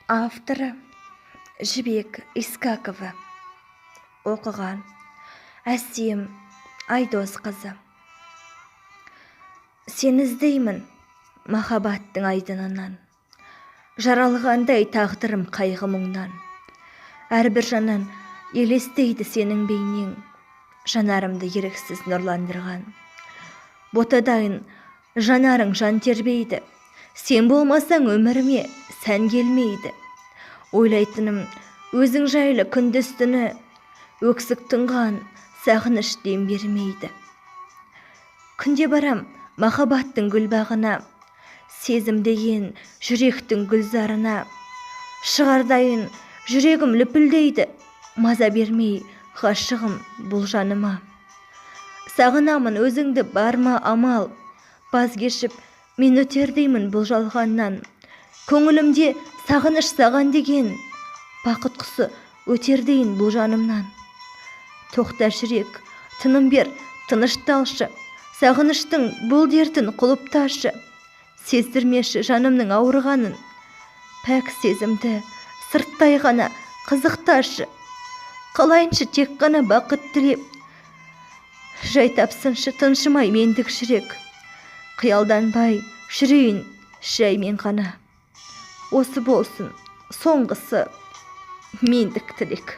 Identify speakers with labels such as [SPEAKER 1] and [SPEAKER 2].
[SPEAKER 1] Авторы Жібек Искакова. Оқыған Әсем Айдосқызы. Сен іздеймін махаббаттың айдынынан, жаралғандай тағдырым қайғы мұңнан. Әрбір жанан елестейді сенің бейнең, жанарымды еріксіз нұрландырған. Ботадайын жанарың жан тербейді, сен болмасаң өміріме сән келмейді. Ойлайтыным өзің жайлы күндіз түні, өксік тұнған сағыныш дем бермейді. Күнде барам махаббаттың гүлбағына, сезім деген жүректің гүлзарына. Шығардайын жүрегім лүпілдейді, маза бермей ғашығым бұл жаныма. Сағынамын өзіңді барма амал, баз кешіп мен өтердеймін бұл жалғаннан. Көңілімде сағыныш саған деген, бақыт құсы өтердейін бұл жанымнан. Тоқта жүрек, тыным бер, тынышталшы, сағыныштың бұл дертін құлыпташы. Сездірмеші жанымның ауырғанын, пәк сезімді сырттай ғана қызықташы. Қалайыншы тек қана бақыт тілеп, жай тапсыншы тыншымай мендік жүрек. Қиялданбай жүрейін жай мен ғана. Осы болсын соңғысы мендік тілек.